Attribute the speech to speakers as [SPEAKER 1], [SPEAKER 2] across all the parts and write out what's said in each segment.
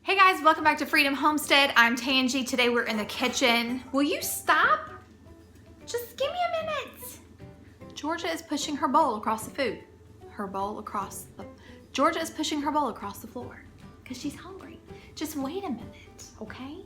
[SPEAKER 1] Hey guys, welcome back to Freedom Homestead. I'm Tangie. Today we're in the kitchen. Will you stop? Just give me a minute. Georgia is pushing her bowl across the food. Georgia is pushing her bowl across the floor because she's hungry. Just wait a minute, okay?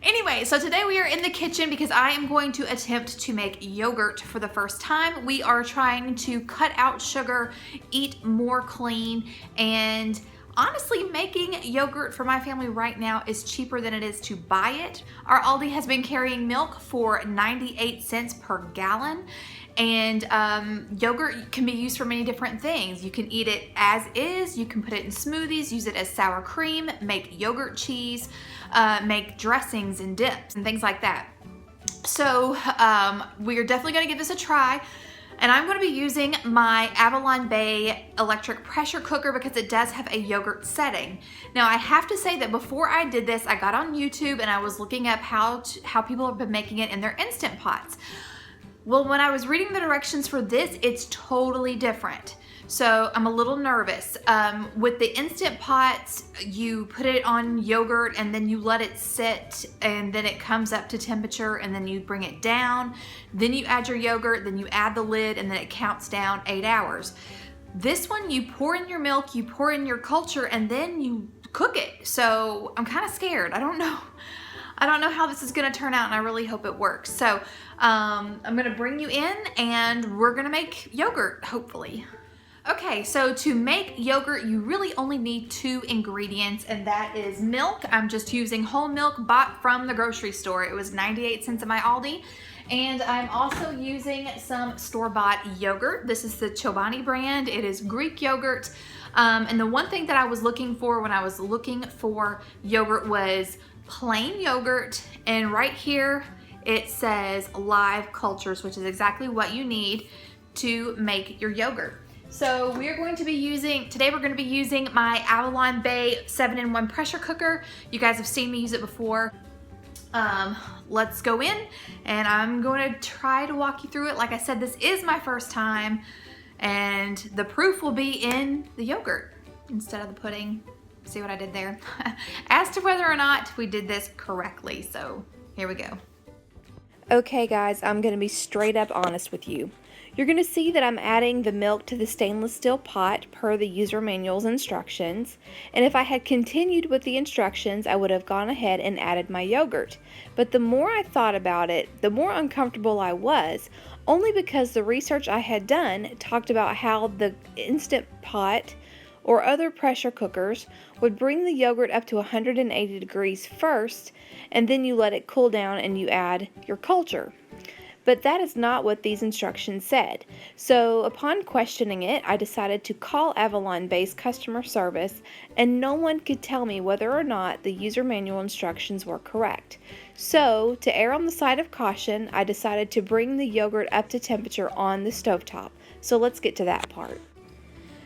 [SPEAKER 1] Anyway, so today we are in the kitchen because I am going to attempt to make yogurt for the first time. We are trying to cut out sugar, eat more clean, and honestly, making yogurt for my family right now is cheaper than it is to buy it. Our Aldi has been carrying milk for 98 cents per gallon. And yogurt can be used for many different things. You can eat it as is, you can put it in smoothies, use it as sour cream, make yogurt cheese, make dressings and dips and things like that. So we are definitely gonna give this a try. And I'm gonna be using my Avalon Bay electric pressure cooker because it does have a yogurt setting. Now I have to say that before I did this, I got on YouTube and I was looking up how people have been making it in their Instant Pots. Well, when I was reading the directions for this, it's totally different. So I'm a little nervous. With the Instant Pots, you put it on yogurt and then you let it sit and then it comes up to temperature and then you bring it down. Then you add your yogurt, then you add the lid and then it counts down 8 hours. This one, you pour in your milk, you pour in your culture and then you cook it. So I'm kind of scared. I don't know how this is gonna turn out and I really hope it works. So I'm gonna bring you in and we're gonna make yogurt, hopefully. Okay, so to make yogurt, you really only need 2 ingredients, and that is milk. I'm just using whole milk bought from the grocery store. It was 98 cents at my Aldi. And I'm also using some store-bought yogurt. This is the Chobani brand. It is Greek yogurt. And the one thing that I was looking for when I was looking for yogurt was plain yogurt. And right here, it says live cultures, which is exactly what you need to make your yogurt. So today we're going to be using my Avalon Bay 7-in-1 pressure cooker. You guys have seen me use it before. Let's go in and I'm going to try to walk you through it. Like I said, this is my first time and the proof will be in the yogurt instead of the pudding. See what I did there? As to whether or not we did this correctly. So here we go.
[SPEAKER 2] Okay guys, I'm going to be straight up honest with you. You're going to see that I'm adding the milk to the stainless steel pot per the user manual's instructions, and if I had continued with the instructions, I would have gone ahead and added my yogurt. But the more I thought about it, the more uncomfortable I was, only because the research I had done talked about how the Instant Pot or other pressure cookers would bring the yogurt up to 180 degrees first, and then you let it cool down and you add your culture. But that is not what these instructions said. So upon questioning it, I decided to call Avalon Bay's customer service, and no one could tell me whether or not the user manual instructions were correct. So to err on the side of caution, I decided to bring the yogurt up to temperature on the stovetop. So let's get to that part.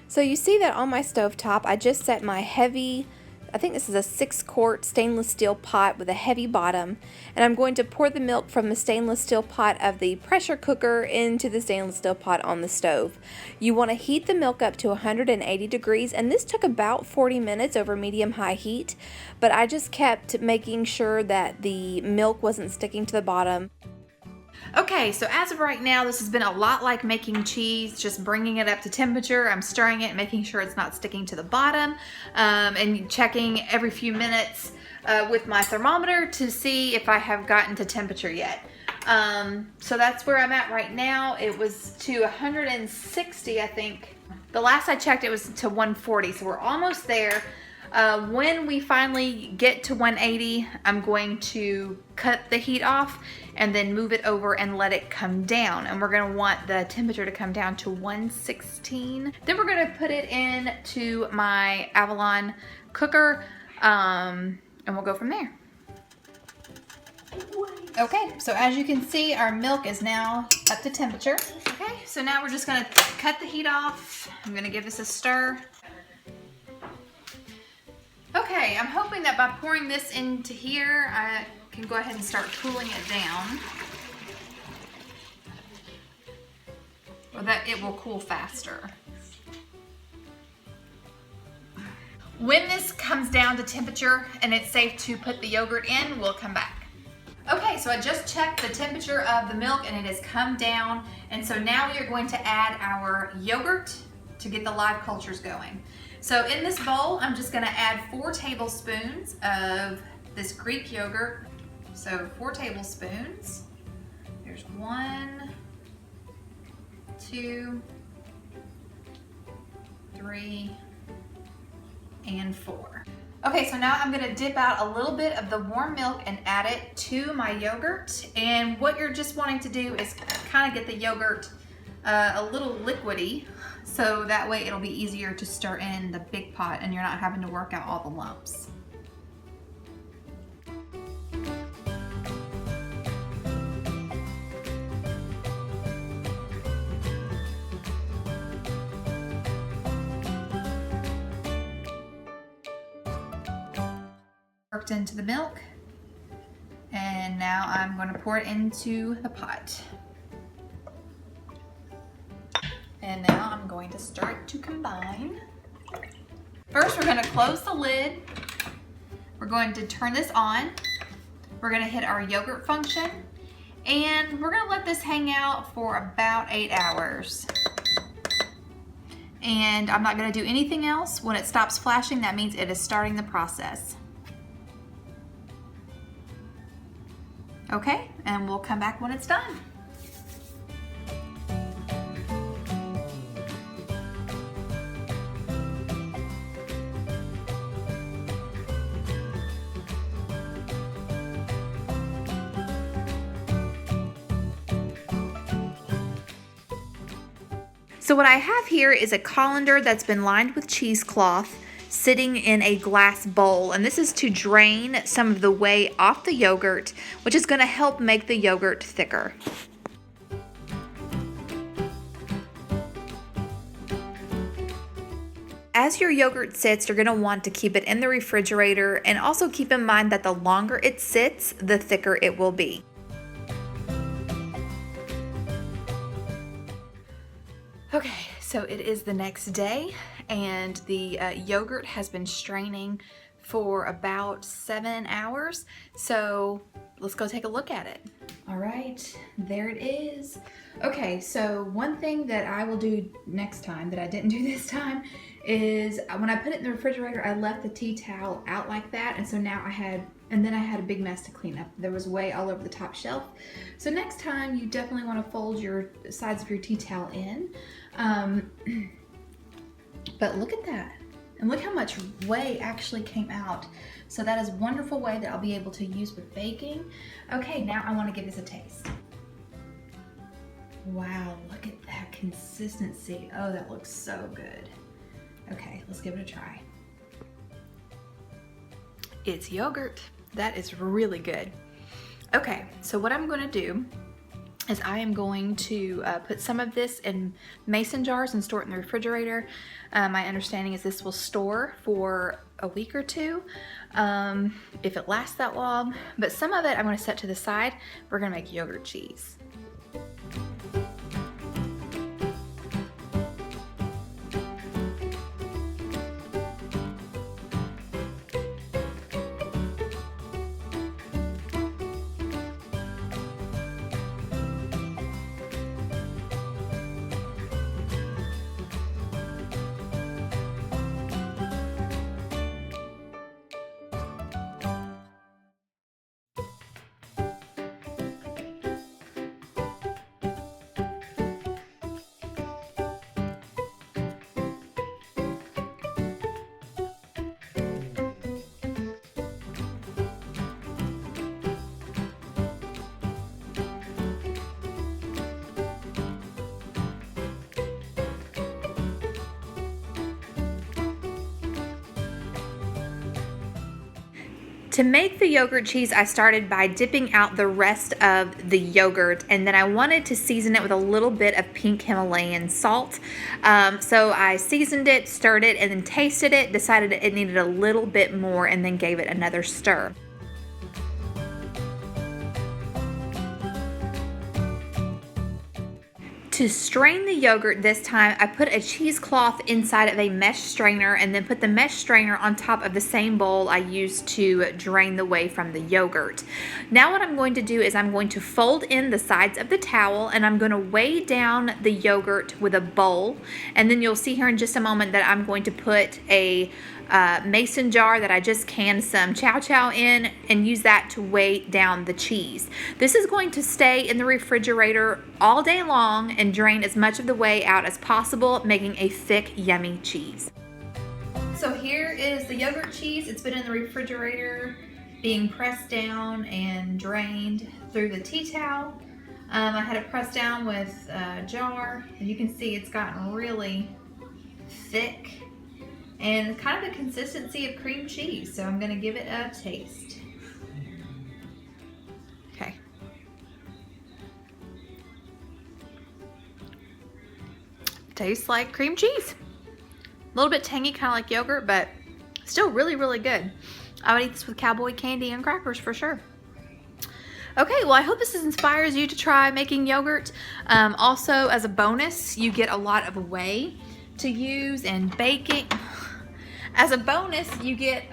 [SPEAKER 2] So you see that on my stovetop, I just set my heavy, I think this is a 6-quart stainless steel pot with a heavy bottom, and I'm going to pour the milk from the stainless steel pot of the pressure cooker into the stainless steel pot on the stove. You want to heat the milk up to 180 degrees, and this took about 40 minutes over medium-high heat, but I just kept making sure that the milk wasn't sticking to the bottom.
[SPEAKER 1] Okay, so as of right now, this has been a lot like making cheese, just bringing it up to temperature. I'm stirring it, making sure it's not sticking to the bottom, and checking every few minutes with my thermometer to see if I have gotten to temperature yet. So that's where I'm at right now. It was to 160, I think. The last I checked, it was to 140, so we're almost there. When we finally get to 180, I'm going to cut the heat off and then move it over and let it come down. And we're gonna want the temperature to come down to 116. Then we're gonna put it into my Avalon cooker and we'll go from there. Okay, so as you can see, our milk is now up to temperature. Okay, so now we're just gonna cut the heat off. I'm gonna give this a stir. Okay, I'm hoping that by pouring this into here, I can go ahead and start cooling it down. Or that it will cool faster. When this comes down to temperature and it's safe to put the yogurt in, we'll come back. Okay, so I just checked the temperature of the milk and it has come down. And so now we are going to add our yogurt to get the live cultures going. So in this bowl, I'm just gonna add 4 tablespoons of this Greek yogurt. So 4 tablespoons. There's 1, 2, 3, and 4. Okay, so now I'm gonna dip out a little bit of the warm milk and add it to my yogurt. And what you're just wanting to do is kind of get the yogurt a little liquidy, so that way it'll be easier to stir in the big pot and you're not having to work out all the lumps. Worked into the milk, and now I'm going to pour it into the pot. And now I'm going to start to combine. First, we're going to close the lid. We're going to turn this on. We're going to hit our yogurt function, and we're going to let this hang out for about 8 hours. And I'm not going to do anything else. When it stops flashing, that means it is starting the process. Okay, and we'll come back when it's done. So what I have here is a colander that's been lined with cheesecloth sitting in a glass bowl, and this is to drain some of the whey off the yogurt, which is going to help make the yogurt thicker. As your yogurt sits, you're going to want to keep it in the refrigerator, and also keep in mind that the longer it sits, the thicker it will be. Okay, so it is the next day, and the yogurt has been straining for about 7 hours. So let's go take a look at it. All right, there it is. Okay, so one thing that I will do next time that I didn't do this time is when I put it in the refrigerator, I left the tea towel out like that, and so now I had a big mess to clean up. There was whey all over the top shelf. So next time you definitely want to fold your sides of your tea towel in. But look at that. And look how much whey actually came out. So that is wonderful whey that I'll be able to use with baking. Okay, now I want to give this a taste. Wow, look at that consistency. Oh, that looks so good. Okay, let's give it a try. It's yogurt. That is really good. Okay, so what I'm going to do is I am going to put some of this in mason jars and store it in the refrigerator. My understanding is this will store for a week or two, if it lasts that long. But some of it I'm going to set to the side. We're going to make yogurt cheese. To make the yogurt cheese, I started by dipping out the rest of the yogurt, and then I wanted to season it with a little bit of pink Himalayan salt. So I seasoned it, stirred it, and then tasted it, decided it needed a little bit more, and then gave it another stir. To strain the yogurt this time, I put a cheesecloth inside of a mesh strainer and then put the mesh strainer on top of the same bowl I used to drain the whey from the yogurt. Now what I'm going to do is I'm going to fold in the sides of the towel and I'm going to weigh down the yogurt with a bowl. And then you'll see here in just a moment that I'm going to put a mason jar that I just canned some chow chow in and use that to weigh down the cheese. This is going to stay in the refrigerator all day long and drain as much of the whey out as possible, making a thick, yummy cheese. So here is the yogurt cheese. It's been in the refrigerator being pressed down and drained through the tea towel. I had it pressed down with a jar, and you can see it's gotten really thick and kind of the consistency of cream cheese. So I'm gonna give it a taste. Okay. Tastes like cream cheese. A little bit tangy, kind of like yogurt, but still really, really good. I would eat this with cowboy candy and crackers for sure. Okay, well I hope this inspires you to try making yogurt. Also, as a bonus, you get a lot of whey to use in baking. As a bonus, you get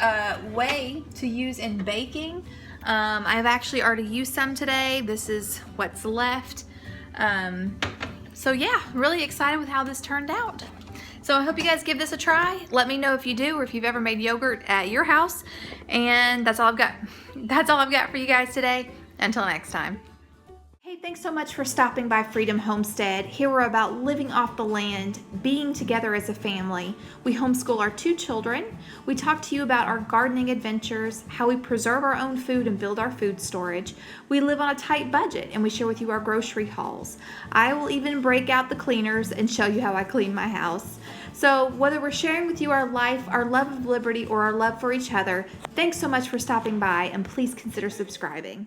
[SPEAKER 1] whey to use in baking. I've actually already used some today. This is what's left. So yeah, really excited with how this turned out. So I hope you guys give this a try. Let me know if you do or if you've ever made yogurt at your house. And that's all I've got. That's all I've got for you guys today. Until next time. Hey, thanks so much for stopping by Freedom Homestead. Here we're about living off the land, being together as a family. We homeschool our 2 children. We talk to you about our gardening adventures, how we preserve our own food and build our food storage. We live on a tight budget and we share with you our grocery hauls. I will even break out the cleaners and show you how I clean my house. So whether we're sharing with you our life, our love of liberty, or our love for each other, thanks so much for stopping by and please consider subscribing.